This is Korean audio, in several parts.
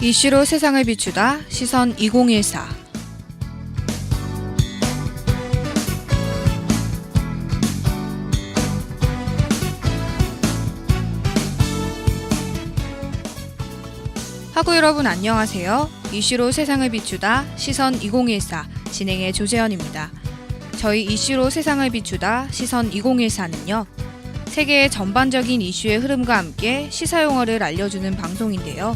이슈로 세상을 비추다 시선 2014. 하구 여러분 안녕하세요. 이슈로 세상을 비추다 시선 2014 진행의 조재현입니다. 저희 이슈로 세상을 비추다 시선 2014는요. 세계의 전반적인 이슈의 흐름과 함께 시사용어를 알려주는 방송인데요.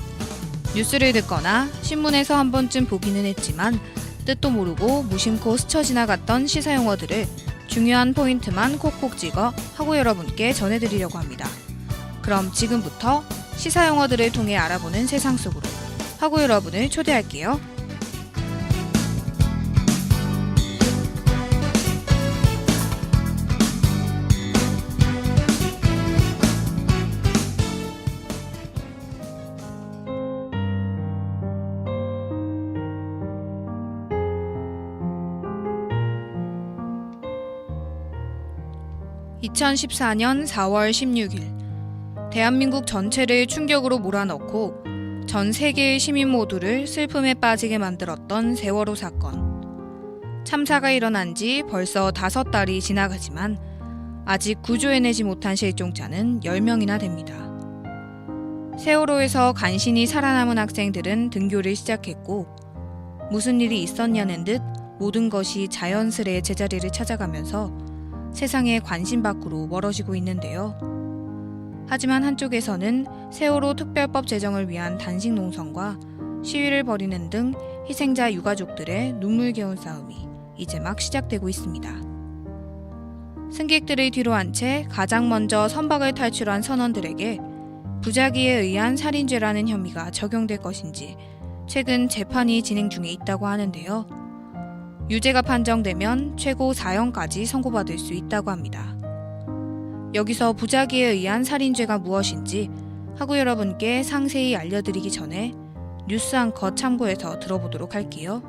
뉴스를 듣거나 신문에서 한 번쯤 보기는 했지만 뜻도 모르고 무심코 스쳐 지나갔던 시사용어들을 중요한 포인트만 콕콕 찍어 하고 여러분께 전해드리려고 합니다. 그럼 지금부터 시사용어들을 통해 알아보는 세상 속으로 하고 여러분을 초대할게요. (2014년 4월 16일) 대한민국 전체를 충격으로 몰아넣고 전 세계의 시민 모두를 슬픔에 빠지게 만들었던 세월호 사건. 참사가 일어난 지 벌써 5달이 지나가지만 아직 구조해내지 못한 실종자는 10명이나 됩니다. 세월호에서 간신히 살아남은 학생들은 등교를 시작했고 무슨 일이 있었냐는 듯 모든 것이 자연스레 제자리를 찾아가면서 세상의 관심 밖으로 멀어지고 있는데요. 하지만 한쪽에서는 세월호 특별법 제정을 위한 단식 농성과 시위를 벌이는 등 희생자 유가족들의 눈물겨운 싸움이 이제 막 시작되고 있습니다. 승객들을 뒤로 한 채 가장 먼저 선박을 탈출한 선원들에게 부작위에 의한 살인죄라는 혐의가 적용될 것인지 최근 재판이 진행 중에 있다고 하는데요. 유죄가 판정되면 최고 4형까지 선고받을 수 있다고 합니다. 여기서 부작위에 의한 살인죄가 무엇인지 하고 여러분께 상세히 알려드리기 전에 뉴스 한 컷 참고해서 들어보도록 할게요.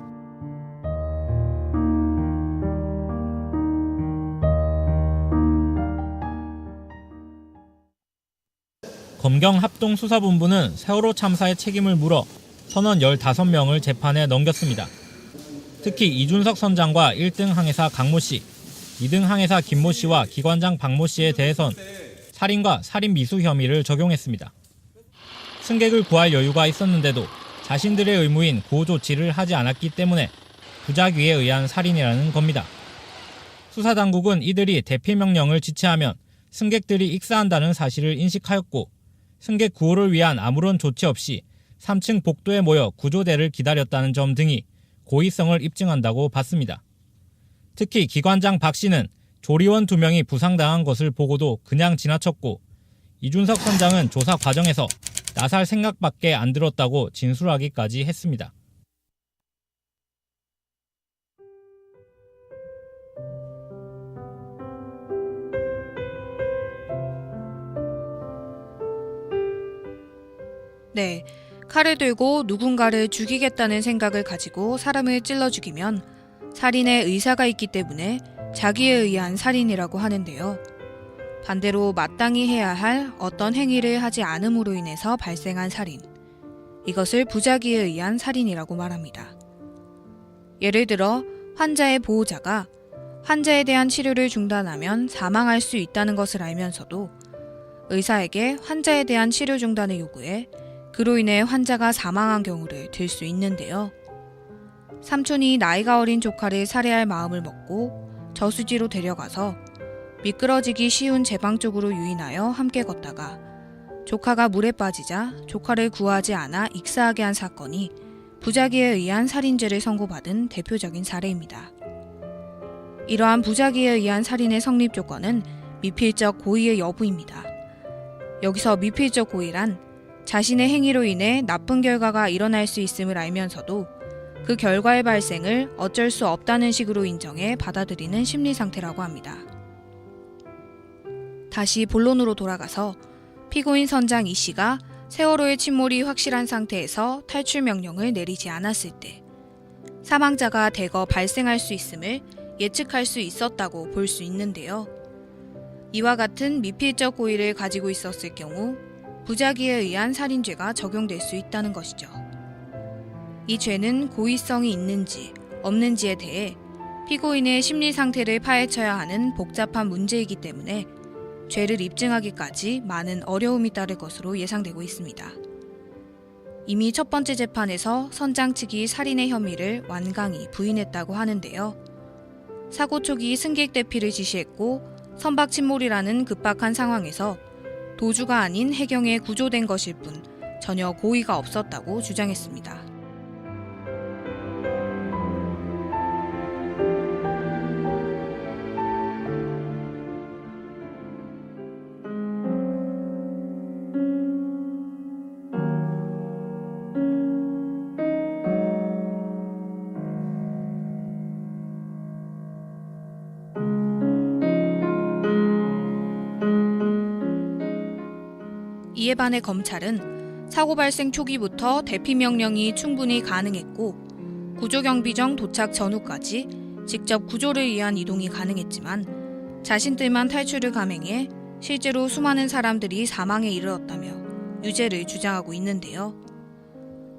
검경 합동수사본부는 세월호 참사의 책임을 물어 선원 15명을 재판에 넘겼습니다. 특히 이준석 선장과 1등 항해사 강모 씨, 2등 항해사 김모 씨와 기관장 박모 씨에 대해선 살인과 살인 미수 혐의를 적용했습니다. 승객을 구할 여유가 있었는데도 자신들의 의무인 구호 조치를 하지 않았기 때문에 부작위에 의한 살인이라는 겁니다. 수사당국은 이들이 대피 명령을 지체하면 승객들이 익사한다는 사실을 인식하였고 승객 구호를 위한 아무런 조치 없이 3층 복도에 모여 구조대를 기다렸다는 점 등이 고의성을 입증한다고 봤습니다. 특히 기관장 박 씨는 조리원 2명이 부상당한 것을 보고도 그냥 지나쳤고 이준석 선장은 조사 과정에서 나살 생각밖에 안 들었다고 진술하기까지 했습니다. 네, 칼을 들고 누군가를 죽이겠다는 생각을 가지고 사람을 찔러 죽이면 살인의 의사가 있기 때문에 자기에 의한 살인이라고 하는데요. 반대로 마땅히 해야 할 어떤 행위를 하지 않음으로 인해서 발생한 살인, 이것을 부작위에 의한 살인이라고 말합니다. 예를 들어 환자의 보호자가 환자에 대한 치료를 중단하면 사망할 수 있다는 것을 알면서도 의사에게 환자에 대한 치료 중단을 요구해 그로 인해 환자가 사망한 경우를 들 수 있는데요. 삼촌이 나이가 어린 조카를 살해할 마음을 먹고 저수지로 데려가서 미끄러지기 쉬운 제방 쪽으로 유인하여 함께 걷다가 조카가 물에 빠지자 조카를 구하지 않아 익사하게 한 사건이 부작위에 의한 살인죄를 선고받은 대표적인 사례입니다. 이러한 부작위에 의한 살인의 성립 조건은 미필적 고의의 여부입니다. 여기서 미필적 고의란 자신의 행위로 인해 나쁜 결과가 일어날 수 있음을 알면서도 그 결과의 발생을 어쩔 수 없다는 식으로 인정해 받아들이는 심리 상태라고 합니다. 다시 본론으로 돌아가서 피고인 선장 이 씨가 세월호의 침몰이 확실한 상태에서 탈출 명령을 내리지 않았을 때 사망자가 대거 발생할 수 있음을 예측할 수 있었다고 볼 수 있는데요. 이와 같은 미필적 고의를 가지고 있었을 경우 부작위에 의한 살인죄가 적용될 수 있다는 것이죠. 이 죄는 고의성이 있는지 없는지에 대해 피고인의 심리 상태를 파헤쳐야 하는 복잡한 문제이기 때문에 죄를 입증하기까지 많은 어려움이 따를 것으로 예상되고 있습니다. 이미 첫 번째 재판에서 선장 측이 살인의 혐의를 완강히 부인했다고 하는데요. 사고 초기 승객 대피를 지시했고 선박 침몰이라는 급박한 상황에서 도주가 아닌 해경에 구조된 것일 뿐 전혀 고의가 없었다고 주장했습니다. 이에 반해 검찰은 사고 발생 초기부터 대피 명령이 충분히 가능했고 구조경비정 도착 전후까지 직접 구조를 위한 이동이 가능했지만 자신들만 탈출을 감행해 실제로 수많은 사람들이 사망에 이르렀다며 유죄를 주장하고 있는데요.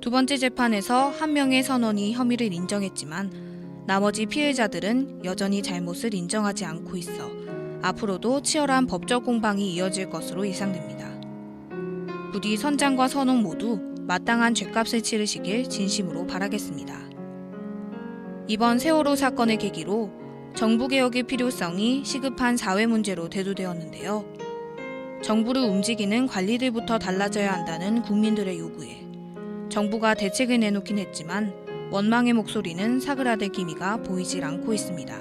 두 번째 재판에서 한 명의 선원이 혐의를 인정했지만 나머지 피해자들은 여전히 잘못을 인정하지 않고 있어 앞으로도 치열한 법적 공방이 이어질 것으로 예상됩니다. 부디 선장과 선원 모두 마땅한 죗값을 치르시길 진심으로 바라겠습니다. 이번 세월호 사건을 계기로 정부개혁의 필요성이 시급한 사회 문제로 대두되었는데요. 정부를 움직이는 관리들부터 달라져야 한다는 국민들의 요구에 정부가 대책을 내놓긴 했지만 원망의 목소리는 사그라들 기미가 보이질 않고 있습니다.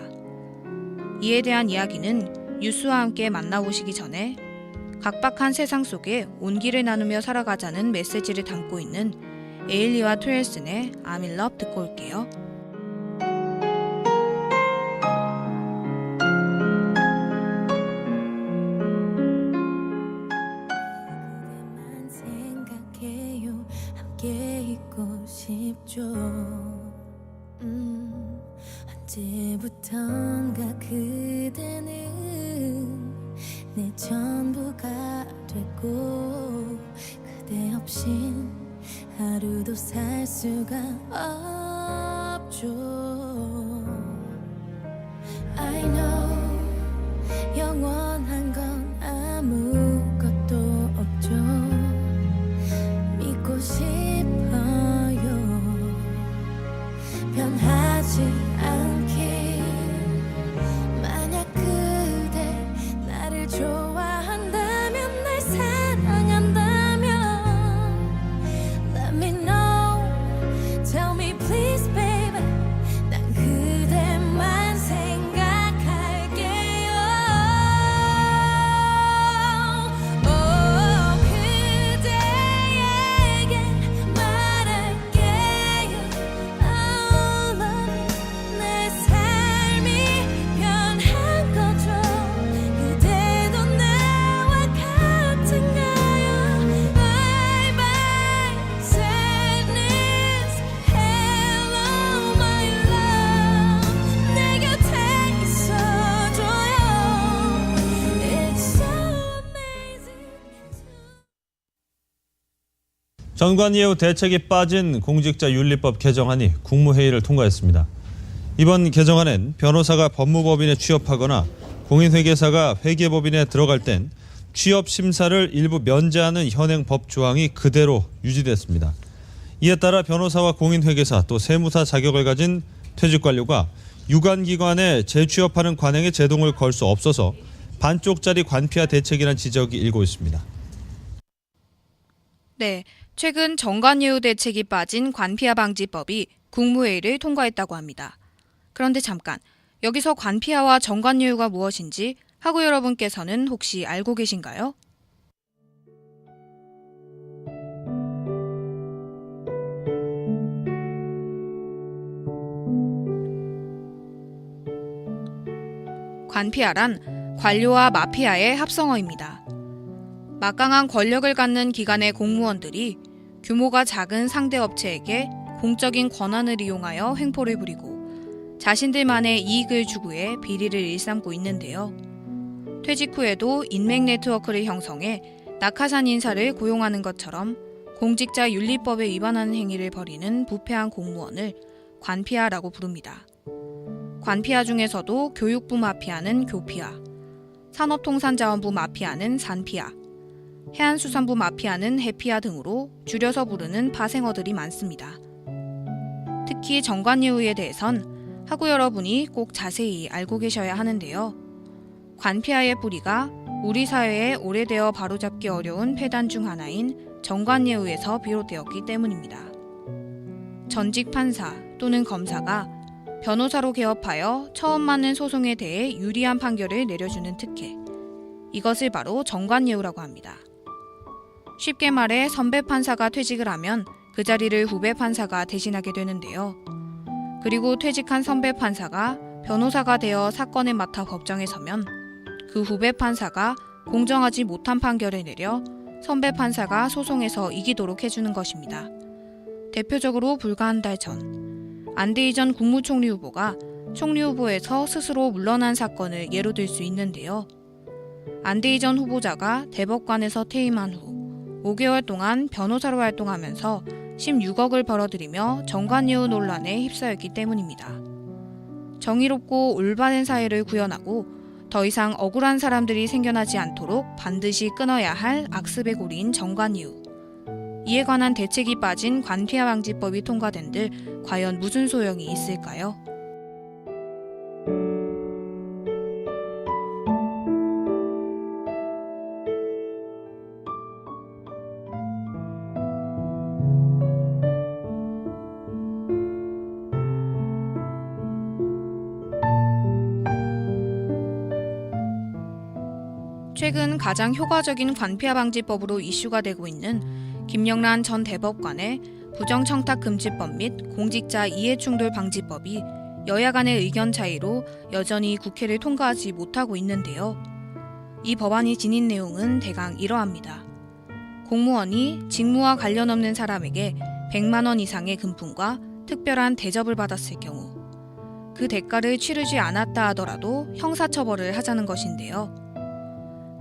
이에 대한 이야기는 뉴스와 함께 만나보시기 전에 각박한 세상 속에 온기를 나누며 살아가자는 메시지를 담고 있는 에일리와 트웰슨의 I'm in love 듣고 올게요. 그대만 생각해요. 함께 있고 싶죠. 언제부턴가 그대는 내 전부가 됐고 그대 없인 하루도 살 수가 없죠. I know 영원한 건 아무것도 없죠. 믿고 싶어요. 변하지 않게 만약 그대 나를 좋아한다면 날 사랑한다면 Let me know Tell me please baby 난 그대만 생각할게요. 그대에게 말할게요. I love you. 내 삶이 변한 거죠. 그대도 나와 같은가요? Bye bye sadness Hello my love 내 곁에 있어줘요. It's so amazing 전관예우 대책이 빠진 공직자윤리법 개정안이 국무회의를 통과했습니다. 이번 개정안엔 변호사가 법무법인에 취업하거나 공인회계사가 회계법인에 들어갈 땐 취업 심사를 일부 면제하는 현행 법 조항이 그대로 유지됐습니다. 이에 따라 변호사와 공인회계사 또 세무사 자격을 가진 퇴직관료가 유관기관에 재취업하는 관행에 제동을 걸 수 없어서 반쪽짜리 관피화 대책이라는 지적이 일고 있습니다. 네, 최근 정관예우 대책이 빠진 관피화 방지법이 국무회의를 통과했다고 합니다. 그런데 잠깐, 여기서 관피화와 정관예우가 무엇인지 하구 여러분께서는 혹시 알고 계신가요? 관피아란 관료와 마피아의 합성어입니다. 막강한 권력을 갖는 기관의 공무원들이 규모가 작은 상대 업체에게 공적인 권한을 이용하여 횡포를 부리고 자신들만의 이익을 추구해 비리를 일삼고 있는데요. 퇴직 후에도 인맥 네트워크를 형성해 낙하산 인사를 고용하는 것처럼 공직자 윤리법에 위반하는 행위를 벌이는 부패한 공무원을 관피아라고 부릅니다. 관피아 중에서도 교육부 마피아는 교피아, 산업통상자원부 마피아는 산피아, 해안수산부 마피아는 해피아 등으로 줄여서 부르는 파생어들이 많습니다. 특히 정관예우에 대해선 학우 여러분이 꼭 자세히 알고 계셔야 하는데요. 관피아의 뿌리가 우리 사회에 오래되어 바로잡기 어려운 폐단 중 하나인 정관예우에서 비롯되었기 때문입니다. 전직 판사 또는 검사가 변호사로 개업하여 처음 맞는 소송에 대해 유리한 판결을 내려주는 특혜, 이것을 바로 정관예우라고 합니다. 쉽게 말해 선배 판사가 퇴직을 하면 그 자리를 후배 판사가 대신하게 되는데요. 그리고 퇴직한 선배 판사가 변호사가 되어 사건을 맡아 법정에 서면 그 후배 판사가 공정하지 못한 판결을 내려 선배 판사가 소송에서 이기도록 해주는 것입니다. 대표적으로 불과 한 달 전, 안대희 전 국무총리 후보가 총리 후보에서 스스로 물러난 사건을 예로 들 수 있는데요. 안대희 전 후보자가 대법관에서 퇴임한 후 5개월 동안 변호사로 활동하면서 16억을 벌어들이며 정관예우 논란에 휩싸였기 때문입니다. 정의롭고 올바른 사회를 구현하고 더 이상 억울한 사람들이 생겨나지 않도록 반드시 끊어야 할 악습의 고리인 정관예우. 이에 관한 대책이 빠진 관피아 방지법이 통과된들 과연 무슨 소용이 있을까요? 최근 가장 효과적인 관피아 방지법으로 이슈가 되고 있는 김영란 전 대법관의 부정청탁금지법 및 공직자 이해충돌 방지법이 여야 간의 의견 차이로 여전히 국회를 통과하지 못하고 있는데요. 이 법안이 지닌 내용은 대강 이러합니다. 공무원이 직무와 관련 없는 사람에게 100만 원 이상의 금품과 특별한 대접을 받았을 경우 그 대가를 치르지 않았다 하더라도 형사처벌을 하자는 것인데요.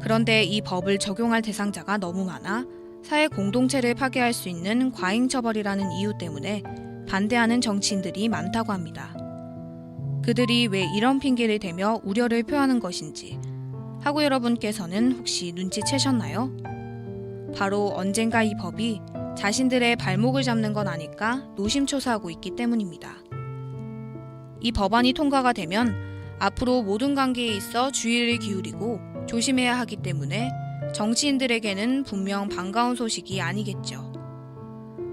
그런데 이 법을 적용할 대상자가 너무 많아 사회 공동체를 파괴할 수 있는 과잉처벌이라는 이유 때문에 반대하는 정치인들이 많다고 합니다. 그들이 왜 이런 핑계를 대며 우려를 표하는 것인지 학우 여러분께서는 혹시 눈치채셨나요? 바로 언젠가 이 법이 자신들의 발목을 잡는 건 아닐까 노심초사하고 있기 때문입니다. 이 법안이 통과가 되면 앞으로 모든 관계에 있어 주의를 기울이고 조심해야 하기 때문에 정치인들에게는 분명 반가운 소식이 아니겠죠.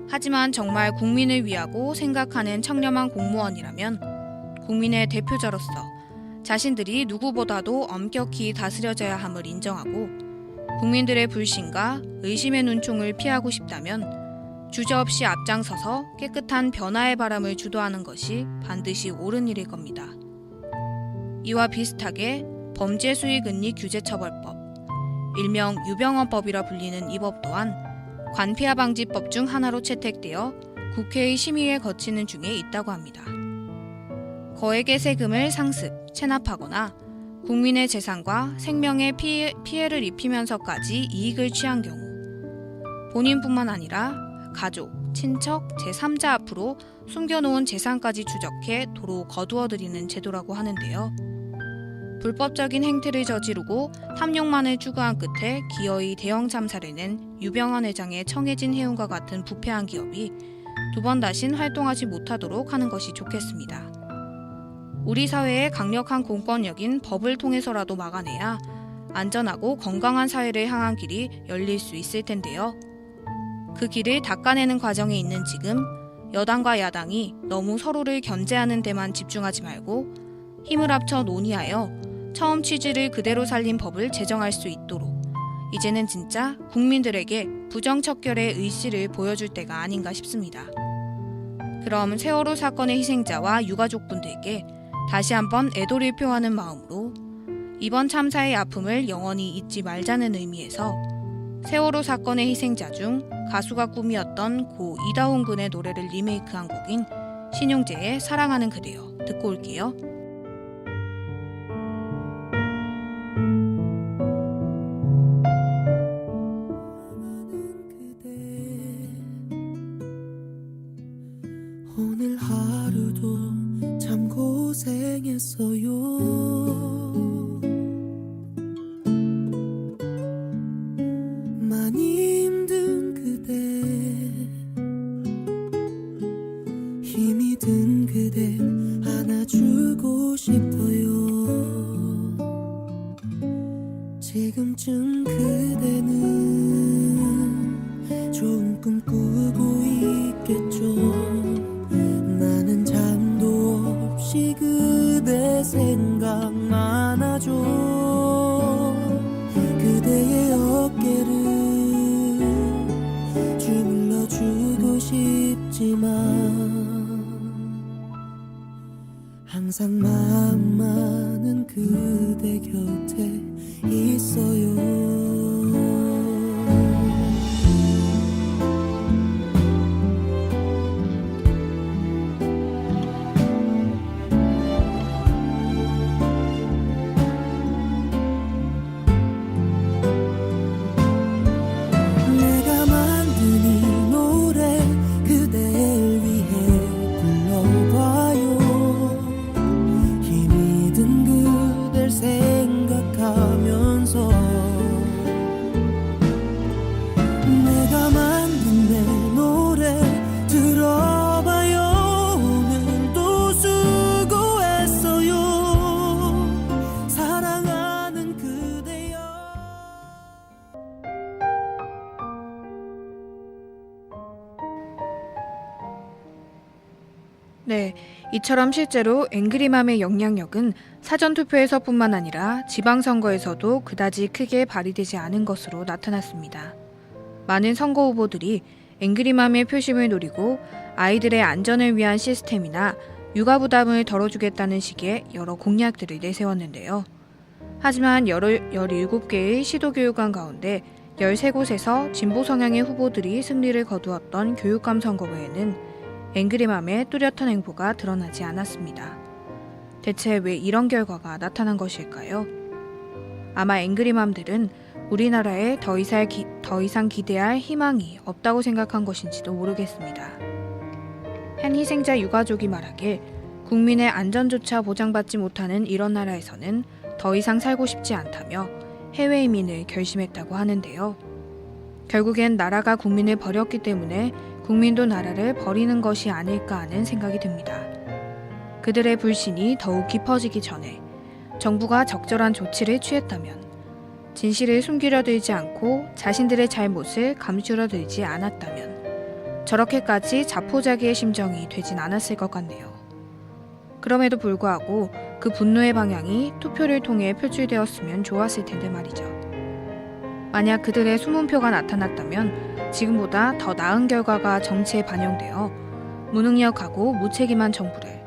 하지만 정말 국민을 위하고 생각하는 청렴한 공무원이라면 국민의 대표자로서 자신들이 누구보다도 엄격히 다스려져야 함을 인정하고 국민들의 불신과 의심의 눈총을 피하고 싶다면 주저없이 앞장서서 깨끗한 변화의 바람을 주도하는 것이 반드시 옳은 일일 겁니다. 이와 비슷하게 범죄수익은리 규제처벌법, 일명 유병헌법이라 불리는 이 법 또한 관피아 방지법 중 하나로 채택되어 국회의 심의에 거치는 중에 있다고 합니다. 거액의 세금을 상습, 체납하거나 국민의 재산과 생명에 피해를 입히면서까지 이익을 취한 경우 본인뿐만 아니라 가족, 친척, 제3자 앞으로 숨겨놓은 재산까지 추적해 도로 거두어들이는 제도라고 하는데요. 불법적인 행태를 저지르고 탐욕만을 추구한 끝에 기어이 대형 참사를 낸 유병헌 회장의 청해진 해운과 같은 부패한 기업이 두 번 다신 활동하지 못하도록 하는 것이 좋겠습니다. 우리 사회의 강력한 공권력인 법을 통해서라도 막아내야 안전하고 건강한 사회를 향한 길이 열릴 수 있을 텐데요. 그 길을 닦아내는 과정에 있는 지금 여당과 야당이 너무 서로를 견제하는 데만 집중하지 말고 힘을 합쳐 논의하여 처음 취지를 그대로 살린 법을 제정할 수 있도록 이제는 진짜 국민들에게 부정척결의 의지를 보여줄 때가 아닌가 싶습니다. 그럼 세월호 사건의 희생자와 유가족분들께 다시 한번 애도를 표하는 마음으로 이번 참사의 아픔을 영원히 잊지 말자는 의미에서 세월호 사건의 희생자 중 가수가 꿈이었던 고 이다운 군의 노래를 리메이크한 곡인 신용재의 사랑하는 그대여 듣고 올게요. 오늘 하루도 참 고생했어요. 많이 힘든 그대, 힘이 든 그대 안아주고 싶어요. 지금쯤 그대는 좋은 꿈 꾸고 있겠죠. 나는 잠도 없이 그대 생각만 하죠. 그대의 어깨를 주물러주고 싶지만 항상 마음만은 그대 곁에 있어요. 내가 만든 이 노래 그댈 위해 불러봐요. 힘이 든 그댈 생각하면서 내가 만든 내 노래 들어봐요. 오늘도 수고했어요. 사랑하는 그대여. 네, 이처럼 실제로 앵그리맘의 영향력은 사전투표에서뿐만 아니라 지방선거에서도 그다지 크게 발휘되지 않은 것으로 나타났습니다. 많은 선거 후보들이 앵그리맘의 표심을 노리고 아이들의 안전을 위한 시스템이나 육아 부담을 덜어주겠다는 식의 여러 공약들을 내세웠는데요. 하지만 17개의 시도교육관 가운데 13곳에서 진보 성향의 후보들이 승리를 거두었던 교육감 선거구에는 앵그리맘의 뚜렷한 행보가 드러나지 않았습니다. 대체 왜 이런 결과가 나타난 것일까요? 아마 앵그리맘들은 우리나라에 더 이상 기대할 희망이 없다고 생각한 것인지도 모르겠습니다. 한 희생자 유가족이 말하길 국민의 안전조차 보장받지 못하는 이런 나라에서는 더 이상 살고 싶지 않다며 해외 이민을 결심했다고 하는데요. 결국엔 나라가 국민을 버렸기 때문에 국민도 나라를 버리는 것이 아닐까 하는 생각이 듭니다. 그들의 불신이 더욱 깊어지기 전에 정부가 적절한 조치를 취했다면, 진실을 숨기려 들지 않고 자신들의 잘못을 감추려 들지 않았다면 저렇게까지 자포자기의 심정이 되진 않았을 것 같네요. 그럼에도 불구하고 그 분노의 방향이 투표를 통해 표출되었으면 좋았을 텐데 말이죠. 만약 그들의 숨은표가 나타났다면 지금보다 더 나은 결과가 정치에 반영되어 무능력하고 무책임한 정부를,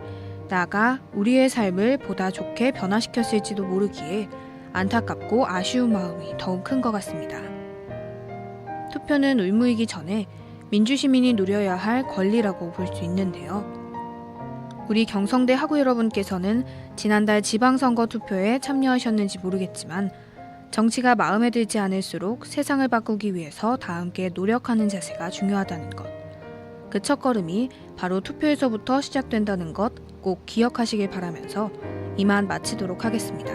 나아가 우리의 삶을 보다 좋게 변화시켰을지도 모르기에 안타깝고 아쉬운 마음이 더욱 큰 것 같습니다. 투표는 의무이기 전에 민주시민이 누려야 할 권리라고 볼 수 있는데요. 우리 경성대 학우 여러분께서는 지난달 지방선거 투표에 참여하셨는지 모르겠지만 정치가 마음에 들지 않을수록 세상을 바꾸기 위해서 다 함께 노력하는 자세가 중요하다는 것. 그 첫걸음이 바로 투표에서부터 시작된다는 것 꼭 기억하시길 바라면서 이만 마치도록 하겠습니다.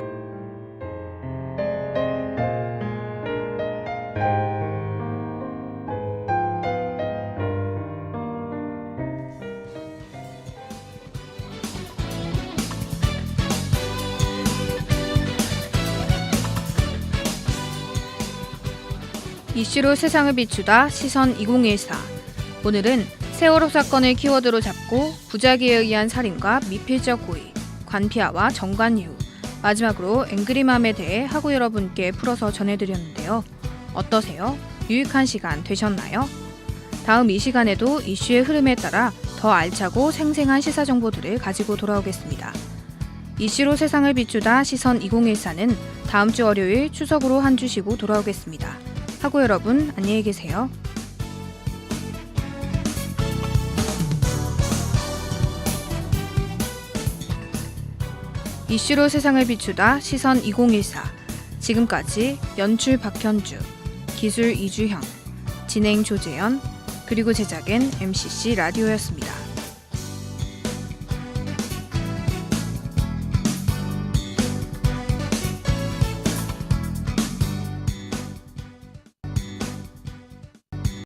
이슈로 세상을 비추다 시선 2014. 오늘은 세월호 사건을 키워드로 잡고 부작위에 의한 살인과 미필적 고의, 관피아와 정관예우, 마지막으로 앵그리맘에 대해 학우 여러분께 풀어서 전해드렸는데요. 어떠세요? 유익한 시간 되셨나요? 다음 이 시간에도 이슈의 흐름에 따라 더 알차고 생생한 시사 정보들을 가지고 돌아오겠습니다. 이슈로 세상을 비추다 시선 2014는 다음 주 월요일 추석으로 한 주 쉬고 돌아오겠습니다. 학우 여러분 안녕히 계세요. 이슈로 세상을 비추다 시선 2014. 지금까지 연출 박현주, 기술 이주형, 진행 조재현, 그리고 제작엔 MCC 라디오였습니다.